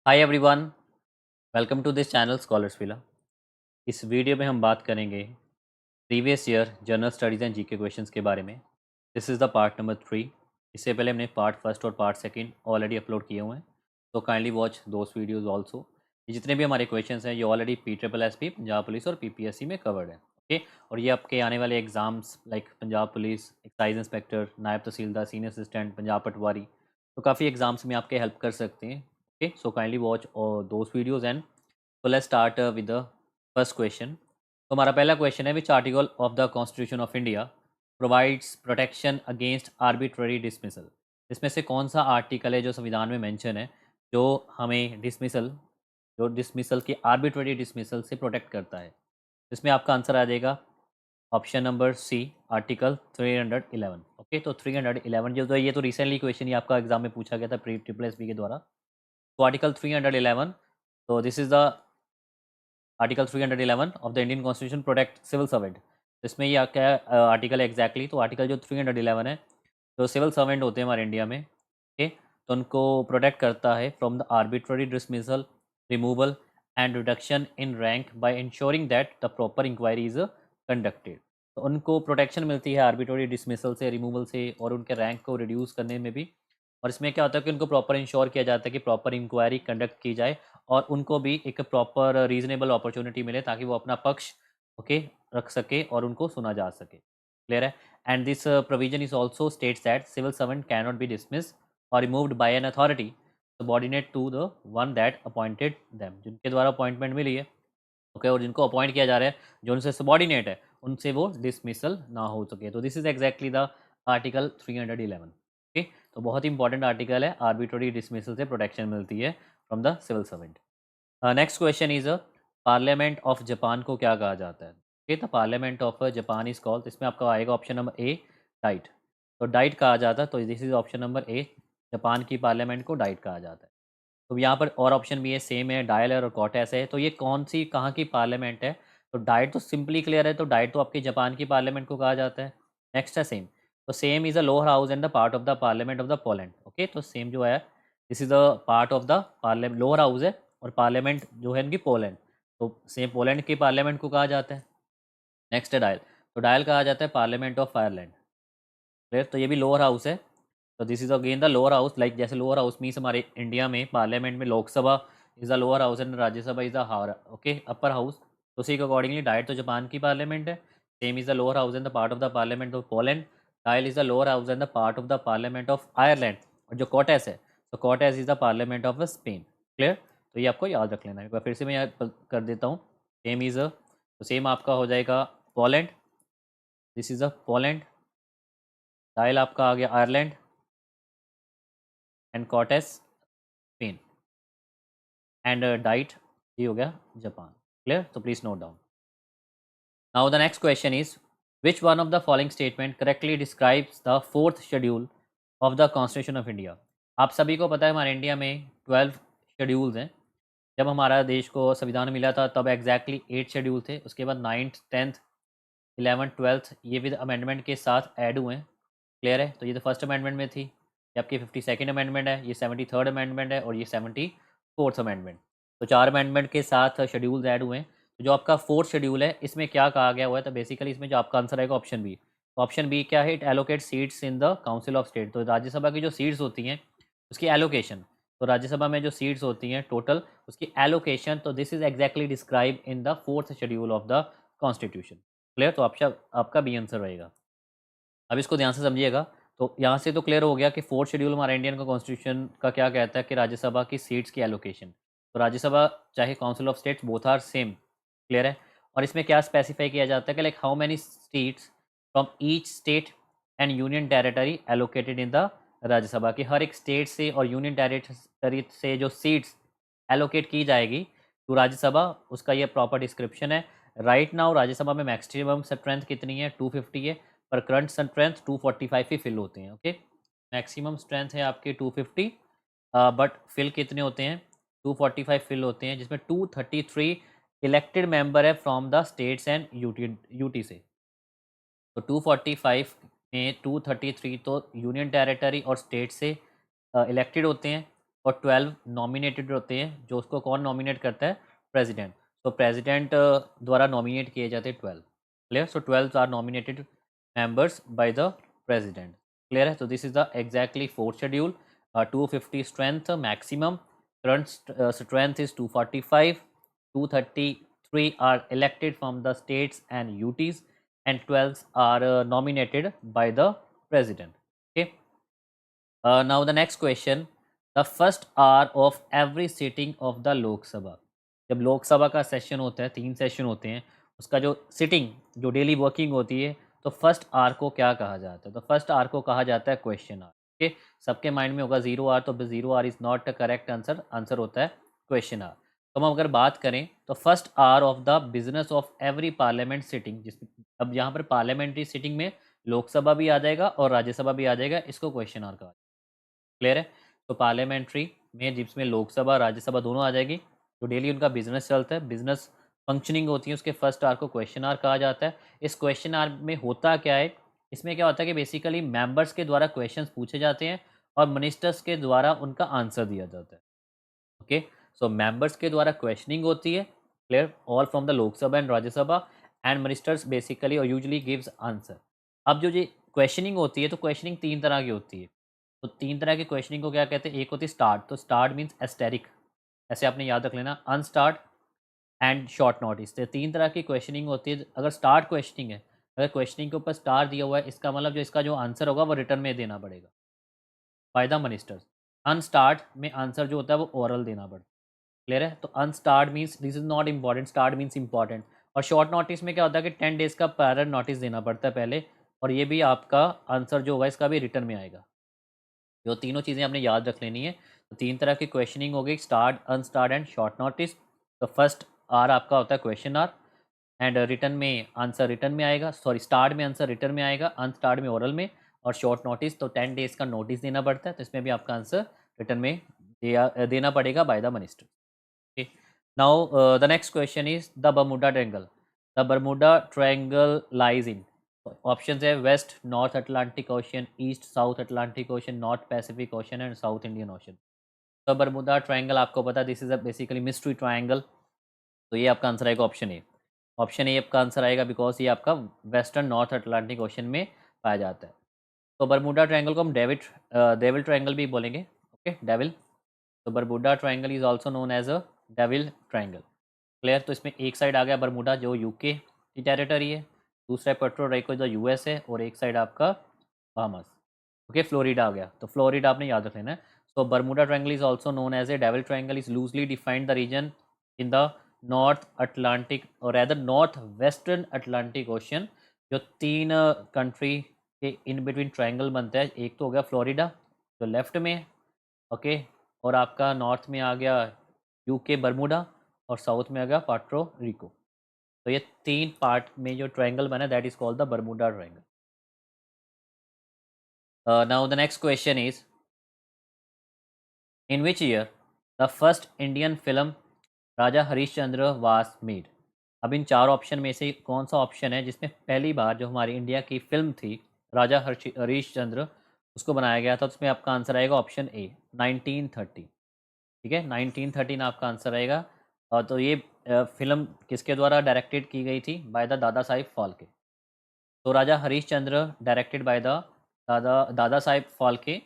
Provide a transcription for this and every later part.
Hi everyone, welcome to this channel scholars villa. इस video में हम बात करेंगे previous year general studies and GK questions के बारे में। This is the part number 3। इससे पहले हमने पार्ट फर्स्ट और पार्ट सेकंड ऑलरेडी अपलोड किए हुए हैं, तो kindly watch those videos also. ये जितने भी हमारे क्वेश्चंस हैं ये ऑलरेडी PSSB, पंजाब पुलिस और PPSC में कवर्ड है। ओके, और ये आपके आने वाले exams like Punjab police, excise inspector, नायब तहसीलदार, सीनियर असिस्टेंट, पंजाब पटवारी, तो काफ़ी एग्जाम्स में आपके हेल्प कर सकते हैं। Okay, so kindly watch those videos and so let's start with the first question। तो हमारा पहला क्वेश्चन है, which article of the constitution of India provides protection against arbitrary dismissal. इसमें से कौन सा आर्टिकल है जो संविधान में मेंशन है, जो हमें डिसमिसल की आर्बिट्ररी डिसमिसल से प्रोटेक्ट करता है। इसमें आपका आंसर आ जाएगा option number C, article 311। Okay, तो 311 जो तो ये तो रिसेंटली क्वेश्चन ही आपका एग्जाम में पूछा गया था प्री ट्रिपल एस बी के द्वारा। तो आर्टिकल 311, तो this is the article 311 of the Indian constitution protect civil servant. इसमें ये क्या आर्टिकल है एग्जैक्टली, तो आर्टिकल जो 311 है, जो सिविल सर्वेंट होते हैं हमारे इंडिया में, ओके, तो उनको प्रोटेक्ट करता है from the arbitrary dismissal, removal and reduction in rank by ensuring that the proper inquiry is conducted. तो उनको प्रोटेक्शन मिलती है आर्बिट्ररी डिसमिसल से, रिमूवल से, और उनके रैंक को रिड्यूस करने में भी। और इसमें क्या होता है कि उनको प्रॉपर इंश्योर किया जाता है कि प्रॉपर इंक्वायरी कंडक्ट की जाए और उनको भी एक प्रॉपर रीजनेबल अपॉर्चुनिटी मिले ताकि वो अपना पक्ष ओके रख सके और उनको सुना जा सके। क्लियर है? And this provision is also states that civil servant can not be dismiss और removed by an authority subordinate to the one that appointed them, जिनके द्वारा अपॉइंटमेंट मिली है, ओके, और जिनको अपॉइंट किया जा रहा है, जो उनसे सबॉर्डिनेट है, उनसे वो डिसमिसल ना हो सके। तो this is exactly the article 311। Okay, तो बहुत ही इंपॉर्टेंट आर्टिकल है, आर्बिट्ररी डिसमिसल से प्रोटेक्शन मिलती है from the civil servant. Next question is parliament of Japan को क्या कहा जाता है? Okay, the parliament of Japan is called, इसमें आपका आएगा ऑप्शन नंबर ए, डाइट। तो डाइट कहा जाता है, तो this is option number A, Japan की पार्लियामेंट को डाइट कहा जाता है। तो यहाँ पर और ऑप्शन भी है, सेम है, डायल और कॉटेस है, तो ये कौन सी कहाँ की पार्लियामेंट है? तो डाइट तो सिंपली क्लियर है, तो डाइट तो आपकी जापान की पार्लियामेंट को कहा जाता है। नेक्स्ट है सेम, तो same is a lower house and the part of the parliament of the Poland. Okay, तो सेम जो है, this is the part of the parliament, lower house है, और पार्लियामेंट जो है इनकी पोलैंड, तो सेम पोलैंड की पार्लियामेंट को कहा जाता है। नेक्स्ट है डायल, तो डायल कहा जाता है पार्लियामेंट ऑफ आयरलैंड। क्लियर? तो ये भी लोअर हाउस है, तो this is again the lower house, like जैसे लोअर हाउस मीन्स हमारे इंडिया में पार्लियामेंट में Lok Sabha is the lower house and Rajya Sabha is the okay upper house. तो उसी के अकॉर्डिंगली डाइट तो जापान की पार्लियामेंट है, same is the lower house and the part of the parliament of Poland. Dial is the lower house and the part of the parliament of Ireland. और जो Cortez है, तो Cortes is the parliament of Spain. Clear? तो ये आपको याद रख लेना है, एक बार फिर से मैं याद कर देता हूँ। सेम इज तो सेम आपका हो जाएगा Poland, this is a Poland. Dail आपका आ गया Ireland and Cortes Spain, and Diet ये हो गया जापान। क्लियर? तो please note down. Now the next question is, which one of the following statement correctly describes the fourth schedule of the constitution of India? आप सभी को पता है हमारे इंडिया में 12 शेड्यूल्स हैं। जब हमारा देश को संविधान मिला था तब एग्जैक्टली 8 शेड्यूल थे, उसके बाद 9th 10th 11th 12th ये विद अमेंडमेंट के साथ ऐड हुए हैं। क्लियर है? तो ये तो फर्स्ट अमेंडमेंट में थी, ये आपकी 52nd अमेंडमेंट है, ये 73rd अमेंडमेंट है, और ये 74th अमेंडमेंट। तो 4 अमेंडमेंट के साथ शेड्यूल्स ऐड हुए हैं। तो जो आपका फोर्थ शेड्यूल है, इसमें क्या कहा गया हुआ है? तो बेसिकली इसमें जो आपका आंसर आएगा ऑप्शन बी। तो ऑप्शन बी क्या है? It allocate seats in the council of state. तो राज्यसभा की जो सीट्स होती हैं उसकी एलोकेशन, तो राज्यसभा में जो सीट्स होती हैं टोटल, उसकी एलोकेशन, तो this is exactly describe in the fourth schedule of the constitution. Clear? तो आपका आपका बी आंसर रहेगा। अब इसको ध्यान से समझिएगा। तो यहाँ से तो क्लियर हो गया कि फोर्थ शेड्यूल हमारा इंडियन का कॉन्स्टिट्यूशन का क्या कहता है कि राज्यसभा की सीट्स की एलोकेशन, तो राज्यसभा चाहे council of states both are same. Clear है? और इसमें क्या स्पेसिफाई किया जाता है कि like how many seats from each state and union territory allocated in the Rajya Sabha, की हर एक स्टेट से और यूनियन टेरिटरी से जो सीट्स एलोकेट की जाएगी टू राज्यसभा, उसका ये प्रॉपर डिस्क्रिप्शन है। राइट नाउ राज्यसभा में मैक्सिमम स्ट्रेंथ कितनी है? 250 है, पर करंट स्ट्रेंथ 245 ही फिल होते हैं। ओके, मैक्सिमम स्ट्रेंथ है आपके 250, बट फिल कितने होते हैं? 245 फिल होते हैं, जिसमें 233 इलेक्टेड मेंबर है from the states and UT से। तो 245 में 233 तो यूनियन टेरिटरी और स्टेट से इलेक्टेड होते हैं, और 12 नॉमिनेटेड होते हैं, जो उसको कौन नॉमिनेट करता है? प्रेसिडेंट। तो प्रेसिडेंट द्वारा नॉमिनेट किए जाते हैं 12। Clear? So 12 are nominated members by the president. Clear है? तो this is the exactly fourth schedule. 250 strength maximum, current strength is 245, 233 are elected from the states and UTs, and 12 are nominated by the president. Okay. Now the next question, the first hour of every sitting of the Lok Sabha. जब लोकसभा का session होता है, 3 session होते हैं, उसका जो sitting, जो daily working होती है, तो फर्स्ट आवर को क्या कहा जाता है? तो फर्स्ट आवर को कहा जाता है क्वेश्चन आवर। ओके, सबके माइंड में होगा 0 आवर, तो 0 our is not the correct answer, answer होता है क्वेश्चन आवर। तो हम अगर बात करें तो first hour of the business of every parliament sitting, जिसमें अब यहाँ पर पार्लियामेंट्री सिटिंग में लोकसभा भी आ जाएगा और राज्यसभा भी आ जाएगा, इसको क्वेश्चन आवर कहा। क्लियर है? तो पार्लियामेंट्री में जिसमें लोकसभा राज्यसभा दोनों आ जाएगी, तो डेली उनका बिजनेस चलता है, बिजनेस फंक्शनिंग होती है, उसके फर्स्ट आवर को क्वेश्चन आवर कहा जाता है। इस क्वेश्चन आवर में होता क्या है? इसमें क्या होता है कि बेसिकली मेंबर्स के द्वारा क्वेश्चंस पूछे जाते हैं और मिनिस्टर्स के द्वारा उनका आंसर दिया जाता है। ओके, सो मेंबर्स के द्वारा क्वेश्चनिंग होती है, clear, all from the Lok Sabha and Rajya Sabha, and ministers basically और यूजुअली गिव्स आंसर। अब जो ये क्वेश्चनिंग होती है, तो क्वेश्चनिंग 3 तरह की होती है। तो 3 तरह की क्वेश्चनिंग को क्या कहते हैं? एक होती है स्टार्ट, तो स्टार्ट मीन्स एस्टेरिक, ऐसे आपने याद रख लेना, अनस्टार्ट एंड शॉर्ट नोटिस। तो 3 तरह की क्वेश्चनिंग होती है। अगर स्टार्ट क्वेश्चनिंग है, अगर क्वेश्चनिंग के ऊपर स्टार दिया हुआ है, इसका मतलब जो इसका जो आंसर होगा वो रिटर्न में देना पड़ेगा बाय द मिनिस्टर्स। अनस्टार्ट में आंसर जो होता है वो ओरल देना पड़ता है। क्लियर है? तो unstarred means this is not important, starred means important. और शॉर्ट नोटिस में क्या होता है कि 10 डेज का प्रायर नोटिस देना पड़ता है पहले, और ये भी आपका आंसर जो होगा इसका भी रिटर्न में आएगा। जो तीनों चीज़ें आपने याद रख लेनी है। तो 3 तरह की क्वेश्चनिंग हो गई, start, unstarred and short notice. तो फर्स्ट आर आपका होता है क्वेश्चन आर, एंड रिटर्न में आंसर रिटर्न में आएगा, सॉरी स्टार्ट में आंसर रिटर्न में आएगा, अनस्टार्ड में ओरल में, और शॉर्ट नोटिस तो 10 डेज का नोटिस देना पड़ता है, तो इसमें भी आपका आंसर रिटर्न में देना पड़ेगा by the minister. Okay. Now, the next question is the Bermuda Triangle. The Bermuda Triangle lies in options है west north Atlantic ocean, east south Atlantic ocean, north Pacific ocean and south Indian ocean. तो Bermuda triangle आपको पता है, this is a basically mystery triangle. तो ये आपका answer आएगा option A. Option A आपका आंसर आएगा बिकॉज ये आपका वेस्टर्न नॉर्थ अटलांटिक ओशन में पाया जाता है। तो बर्मुडा ट्रायंगल को हम डेविल ट्रायंगल भी बोलेंगे। Okay, devil. तो Bermuda triangle is also known as a devil triangle. Clear? तो इसमें एक साइड आ गया बर्मुडा जो यूके की टेरिटरी है, दूसरा पोर्टो रिको जो यूएस है, और एक साइड आपका बहामास। ओके, फ्लोरिडा आ गया, तो फ्लोरिडा आपने याद रख लेना है। So Bermuda triangle is also known as a devil triangle, is loosely defined the region in the north Atlantic और rather north western Atlantic ocean. जो 3 कंट्री के इन बिटवीन ट्रायंगल बनता है, एक तो हो गया फ्लोरिडा जो लेफ्ट में है, ओके, और आपका नॉर्थ में आ गया यूके बर्मुडा, और साउथ में आ गया पार्टो रिको। तो ये 3 पार्ट में जो ट्रायंगल बना, that is called the Bermuda triangle. Now the next question is in which year the first Indian film Raja Harishchandra was made. अब इन 4 ऑप्शन में से कौन सा ऑप्शन है जिसमें पहली बार जो हमारी इंडिया की फिल्म थी राजा हरिश्चंद्र, उसको बनाया गया था? तो उसमें आपका आंसर आएगा ऑप्शन ए, 1930। ठीक है, 1913 आपका आंसर आएगा। और तो ये फिल्म किसके द्वारा डायरेक्टेड की गई थी? बाय द दादा साहिब फाल्के। तो राजा हरीशचंद्र डायरेक्टेड बाय द दादा साहिब फाल्के।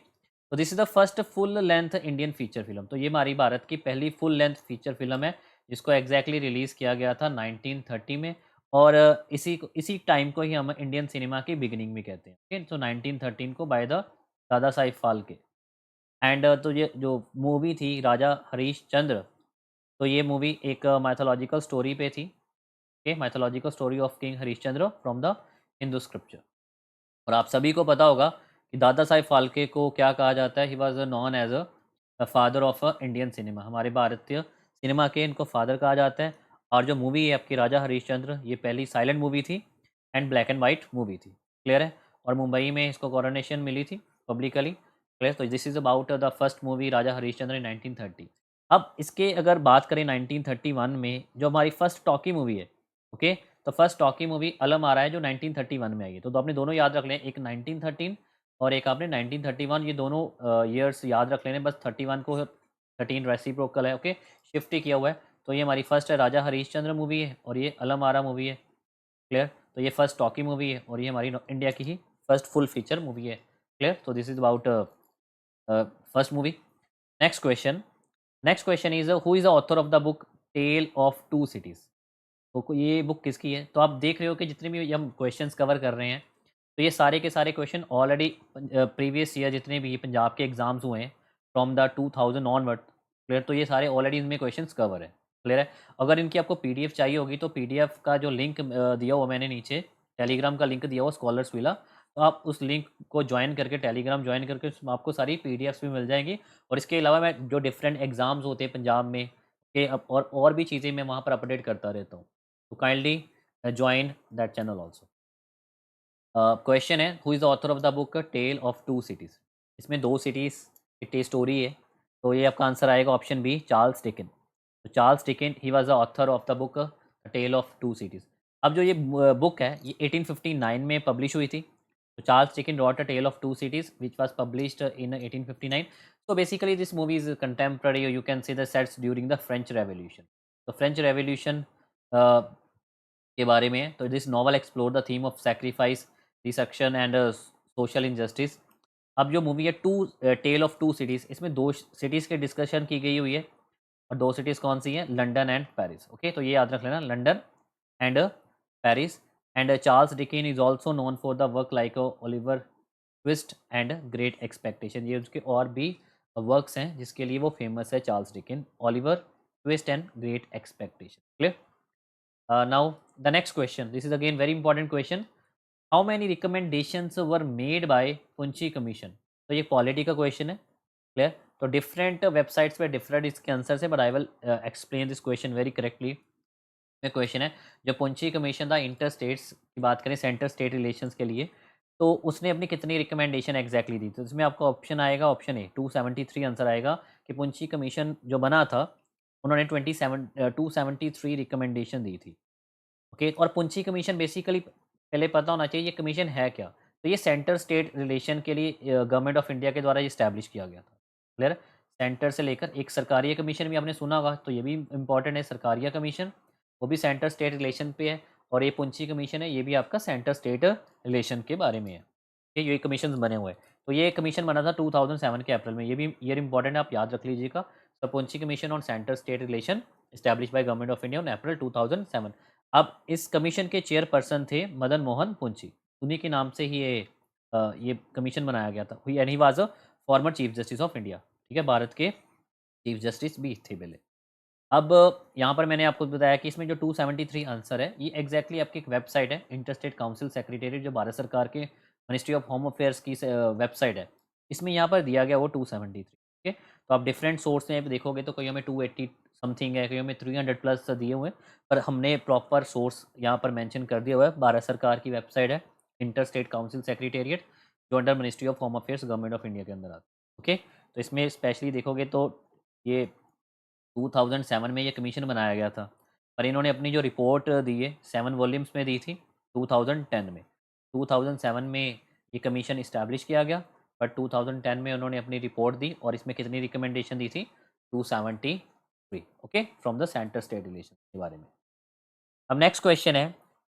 तो this is the first full length Indian feature film. तो ये हमारी भारत की पहली फुल लेंथ फीचर फिल्म है, जिसको एग्जैक्टली रिलीज़ किया गया था 1930 में। और इसी टाइम को ही हम इंडियन सिनेमा की बिगिनिंग भी कहते हैं। ओके, तो 1913 को बाय द दादा साहिब फाल्के। एंड तो ये जो मूवी थी राजा हरीशचंद्र, तो ये मूवी एक माइथोलॉजिकल स्टोरी पे थी। Okay, mythological story of king Harishchandra from the Hindu scripture. और आप सभी को पता होगा कि दादा साहिब फाल्के को क्या कहा जाता है? He was known as a father of Indian cinema. हमारे भारतीय सिनेमा के इनको फादर कहा जाता है। और जो मूवी है आपकी राजा हरीशचंद्र, ये पहली साइलेंट मूवी थी and black and white movie थी। क्लियर है? और मुंबई में इसको कॉरोनेशन मिली थी पब्लिकली। क्लियर? तो this is about the first movie Raja Harishchandra in 1930। अब इसके अगर बात करें 1931 में जो हमारी फर्स्ट टॉकी मूवी है, ओके, तो फर्स्ट टॉकी मूवी अलम आ रहा है जो 1931 में आई है। तो आपने दोनों याद रख लें, एक 1913 और एक आपने 1931, ये दोनों ईयर्स याद रख लेने, बस 31 को 13 रेसिप्रोकल है, ओके, शिफ्ट ही किया हुआ है। तो ये हमारी फर्स्ट है राजा हरीशचंद्र मूवी है और ये अलम आरा मूवी है, क्लियर। तो ये फर्स्ट टॉकी मूवी है और ये हमारी इंडिया की ही फर्स्ट फुल फीचर मूवी है, क्लियर। तो this is about first movie. Next question, next question is who is the author of the book tale of two cities. तो ये बुक किसकी है? तो आप देख रहे हो कि जितने भी हम क्वेश्चंस कवर कर रहे हैं, तो ये सारे के सारे क्वेश्चन ऑलरेडी प्रीवियस ईयर जितने भी पंजाब के एग्जाम्स हुए हैं फ्रॉम द 2000 ऑनवर्ड, क्लियर। तो ये सारे ऑलरेडी इनमें क्वेश्चंस कवर है, क्लियर है। अगर इनकी आपको पीडीएफ चाहिए होगी तो पीडीएफ का जो लिंक दिया हुआ मैंने नीचे, टेलीग्राम का लिंक दिया हुआ स्कॉलर्स विला, तो आप उस लिंक को ज्वाइन करके, टेलीग्राम ज्वाइन करके उसमें आपको सारी पीडीएफ्स भी मिल जाएंगी। और इसके अलावा मैं जो डिफरेंट एग्जाम्स होते हैं पंजाब में के और भी चीज़ें मैं वहाँ पर अपडेट करता रहता हूँ। तो kindly join that channel also. Question है who is the author of the book tale of two cities. इसमें दो सिटीज़ की स्टोरी है। तो ये आपका आंसर आएगा ऑप्शन बी, चार्ल्स डिकेन। तो Charles Dickens he was the author of the book tale of two cities. अब जो ये बुक है ये 1859 में पब्लिश हुई थी। तो Charles Dickens wrote a tale of two cities which was published in 1859। So basically this movie is contemporary, or you can say the sets during the French Revolution. तो फ्रेंच रेवोल्यूशन के बारे में है। तो this novel explore the theme of sacrifice, discussion and social injustice. अब जो movie है tell of two cities, इसमें दो सिटीज़ के डिस्कशन की गई हुई है। और दो सिटीज़ कौन सी हैं? London and Paris, okay. तो ये याद रख लेना, London and Paris. And Charles Dickens is also known for the work like Oliver Twist and great expectation. ये उसके और भी वर्क्स हैं जिसके लिए वो फेमस है, Charles Dickens, Oliver Twist and great expectation, clear. Now the next question, this is again very important question. How many recommendations were made by पुंची commission? तो ये क्वालिटी का क्वेश्चन है, क्लियर। तो डिफरेंट वेबसाइट्स पे different इसके answer है, but I will explain this question very correctly. में question है, जो पुंची कमीशन था इंटर स्टेट्स की बात करें, सेंटर स्टेट रिलेशंस के लिए, तो उसने अपनी कितनी रिकमेंडेशन एग्जैक्टली दी? तो इसमें आपको ऑप्शन आएगा, ऑप्शन ए 273 आंसर आएगा कि पुंची कमीशन जो बना था उन्होंने 273 रिकमेंडेशन दी थी, ओके। और पुंची कमीशन बेसिकली पहले पता होना चाहिए ये कमीशन है क्या। तो ये सेंटर स्टेट रिलेशन के लिए गवर्नमेंट ऑफ इंडिया के द्वारा ये इस्टेब्लिश किया गया था, क्लियर। सेंटर से लेकर एक सरकारिया कमीशन भी आपने सुना होगा, तो ये भी इंपॉर्टेंट है, सरकारिया कमीशन, वो भी सेंटर स्टेट रिलेशन पे है। और ये पुंची कमीशन है, ये भी आपका सेंटर स्टेट रिलेशन के बारे में है, ठीक है। ये कमीशन बने हुए हैं। तो ये कमीशन बना था 2007 के अप्रैल में, ये भी ईयर इंपॉर्टेंट है, आप याद रख लीजिएगा। The पुंची commission on centre state relation establish by government of India on April 2007। अब इस कमीशन के चेयरपर्सन थे मदन मोहन पुंची, उन्हीं के नाम से ही ये कमीशन बनाया गया था। And he was a former chief justice of India, ठीक है, भारत के चीफ जस्टिस भी थे पहले। अब यहाँ पर मैंने आपको बताया कि इसमें जो 273 आंसर है ये एग्जैक्टली आपकी एक वेबसाइट है, इंटरस्टेट काउंसिल सेक्रेटेरिएट, जो भारत सरकार के मिनिस्ट्री ऑफ होम अफेयर्स की वेबसाइट है। इसमें यहाँ पर दिया गया वो 273, ठीक है। तो आप डिफरेंट सोर्स में देखोगे तो कहीं में 280 समथिंग है, कहीं में 300 प्लस दिए हुए हैं, पर हमने प्रॉपर सोर्स यहाँ पर मेंशन कर दिया हुआ है। भारत सरकार की वेबसाइट है, इंटरस्टेट काउंसिल सेक्रेटेरिएट, जो under ministry of home affairs government of India के अंदर आता है, ओके। तो इसमें स्पेशली देखोगे तो ये 2007 में ये कमीशन बनाया गया था, पर इन्होंने अपनी जो रिपोर्ट दी है 7 वॉल्यूम्स में दी थी 2010 में। 2007 में ये कमीशन इस्टेब्लिश किया गया, बट 2010 में उन्होंने अपनी रिपोर्ट दी और इसमें कितनी रिकमेंडेशन दी थी? 273, okay, from the centre state relation के बारे में। अब नेक्स्ट क्वेश्चन है,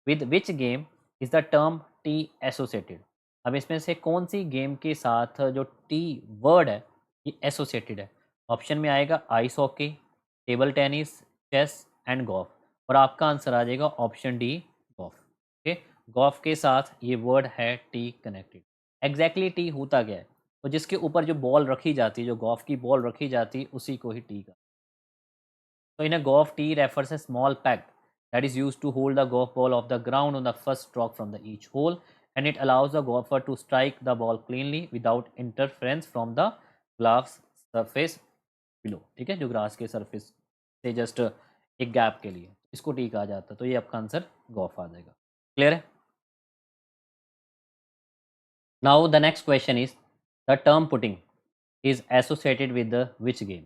with which game is the term T associated. अब इसमें से कौन सी गेम के साथ जो टी वर्ड है ये एसोसिएटेड है? ऑप्शन में आएगा ice hockey, table tennis, chess and golf. और आपका आंसर आ जाएगा option D, golf, okay. Golf के साथ ये वर्ड है टी कनेक्टेड। एग्जैक्टली टी होता क्या है? तो जिसके ऊपर जो बॉल रखी जाती है, जो गोल्फ की बॉल रखी जाती है, उसी को ही टी का। So in a golf tee refers a small peg that is used to hold the golf ball off the ground on the first stroke from the each hole, and it allows the golfer to strike the ball cleanly without interference from the glass surface below, ठीक है, जो grass के surface से just एक gap के लिए, इसको T कहा जाता है। तो ये आपका आंसर गोल्फ आ जाएगा, क्लियर है। Now the next question is the term putting his associated with the which game.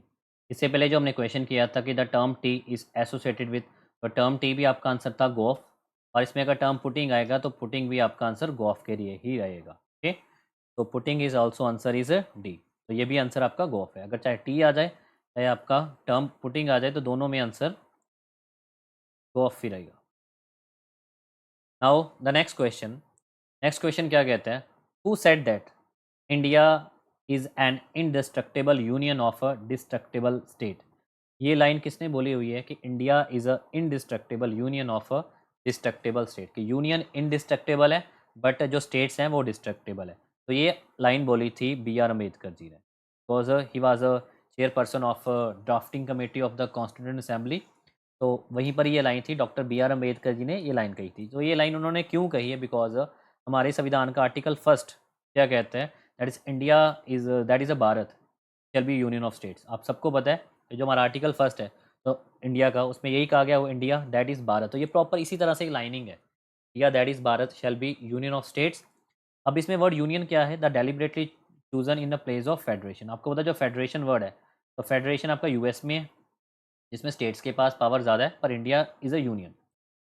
इससे पहले जो हमने क्वेश्चन किया था कि the term T is associated with, तो टर्म टी भी आपका आंसर था गोल्फ, और इसमें अगर टर्म पुटिंग आएगा तो पुटिंग भी आपका आंसर गोल्फ के लिए ही रहेगा, ओके। तो putting his also answer is D, तो ये भी आंसर आपका गोल्फ है। अगर चाहे टी आ जाए चाहे आपका टर्म पुटिंग आ जाए तो दोनों में आंसर गो ऑफ ही रहेगा। नाउ द नेक्स्ट क्वेश्चन क्या कहता है, who said that India is an indestructible union of a destructible state. ये लाइन किसने बोली हुई है कि India is a indestructible union of a destructible state, कि यूनियन इनडिस्ट्रक्टेबल है बट जो स्टेट्स हैं वो डिस्ट्रक्टेबल है। तो ये लाइन बोली थी बी आर अम्बेडकर जी ने, because he was a chairperson of drafting committee of the constituent assembly. तो वहीं पर ये लाइन थी, doctor B R Ambedkar ji ने ये लाइन कही थी। तो ये लाइन उन्होंने क्यों कही है, बिकॉज हमारे संविधान का आर्टिकल फर्स्ट क्या कहते हैं, that is India is that is a Bharat shall be union of states. आप सबको पता है ये जो हमारा आर्टिकल फर्स्ट है तो इंडिया का, उसमें यही कहा गया वो इंडिया दैट इज़ भारत। तो ये प्रॉपर इसी तरह से एक लाइनिंग है, India that is Bharat shall be union of states. अब इसमें वर्ड यूनियन क्या है, the deliberately chosen in the place of federation. आपको पता है जो फेडरेशन वर्ड है, तो फेडरेशन आपका यूएस में है जिसमें स्टेट्स के पास पावर ज़्यादा है, पर India is a union.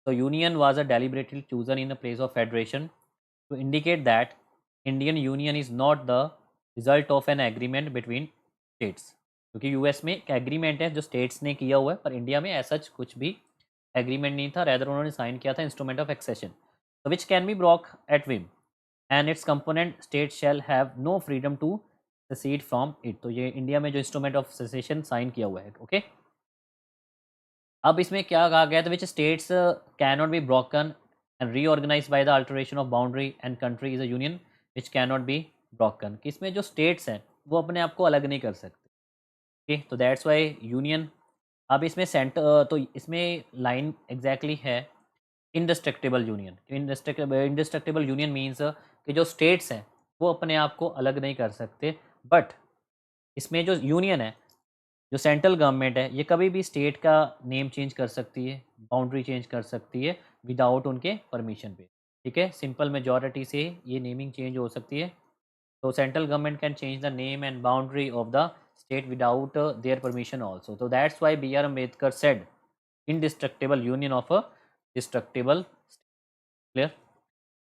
So union was a deliberately chosen in the place of federation to indicate that Indian Union is not the result of an agreement between states। क्योंकि US में एक agreement है जो states ने किया हुआ है, पर इंडिया में ऐसा कुछ भी एग्रीमेंट नहीं था, रेदर उन्होंने साइन किया था instrument of accession, which can be broke at whim and its component state shall have no freedom to secede from it. तो ये इंडिया में जो इंस्ट्रूमेंट ऑफ सेसेशन साइन किया हुआ है, ओके। अब इसमें क्या कहा गया था, which states can not be broken and reorganise by the alteration of boundary and country is a union which can not be broken, कि इसमें जो स्टेट्स हैं वो अपने आप को अलग नहीं कर सकते, ठीक। तो दैट्स वाई यूनियन। अब इसमें सेंटर तो इसमें लाइन एग्जैक्टली है indestructible union. Indestructible union means कि जो स्टेट्स हैं वो अपने आप को अलग नहीं कर सकते, बट इसमें जो यूनियन है, जो सेंट्रल गवर्नमेंट है, ये कभी भी स्टेट का नेम चेंज कर सकती है, बाउंड्री चेंज कर सकती है विदाउट उनके परमिशन पे, ठीक है। सिंपल मेजॉरिटी से ये नेमिंग चेंज हो सकती है। तो central government can change the name and boundary of the state without their permission also. तो that's why B R Ambedkar said indestructible union of a destructible state. Clear?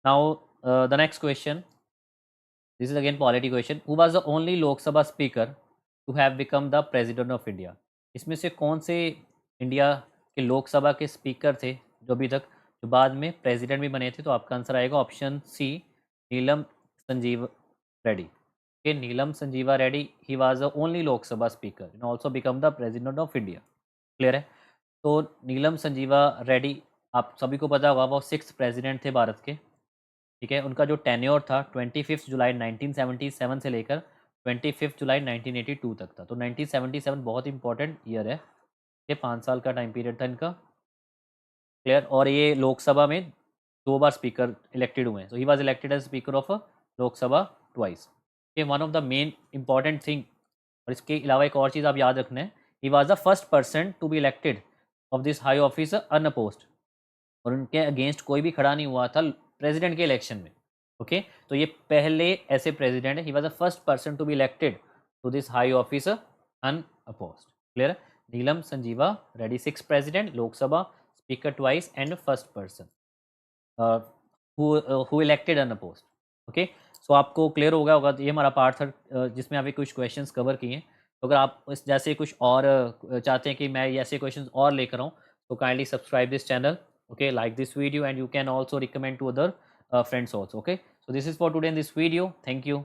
Now the next question, this is again polity question, who was the only Lok Sabha speaker to have become the president of India। इसमें से कौन से India के लोकसभा के speaker थे जो अभी तक जो बाद में प्रेसिडेंट भी बने थे। तो आपका आंसर आएगा option C, Neelam Sanjiva Reddy. K Neelam Sanjiva Reddy, he was the only Lok Sabha speaker and also become the president of India. Clear है? तो नीलम संजीवा रेड्डी, आप सभी को पता होगा वो 6th प्रेसिडेंट थे भारत के, ठीक है। उनका जो टेन्योर था 25 जुलाई 1977 से लेकर 25 जुलाई 1982 तक था। तो 1977 बहुत इंपॉर्टेंट ईयर है, ये 5 साल का टाइम पीरियड था इनका। क्लियर? और ये लोकसभा में 2 बार स्पीकर इलेक्टेड हुए हैं। So he was elected as speaker of Lok Sabha. ये one of the main important thing. और इसके अलावा एक और चीज़ आप याद रखना है, he was the first person to be elected of this high office unopposed, और उनके अगेंस्ट कोई भी खड़ा नहीं हुआ था प्रेसिडेंट के इलेक्शन में, ओके। तो ये पहले ऐसे प्रेसिडेंट है, he was the first person to be elected to this high office unopposed. Clear? Neelam Sanjiva Reddy, 6th president, Lok Sabha speaker twice and first person who elected unopposed, okay. So आपको क्लियर हो गया होगा। तो ये हमारा पार्ट था जिसमें अभी कुछ क्वेश्चंस कवर किए हैं। तो अगर आप इस जैसे कुछ और चाहते हैं कि मैं ऐसे क्वेश्चंस और लेकर आऊँ, तो kindly subscribe this channel, okay, like this video, and you can also recommend to other friends also, okay। So this is for today in this video. Thank you.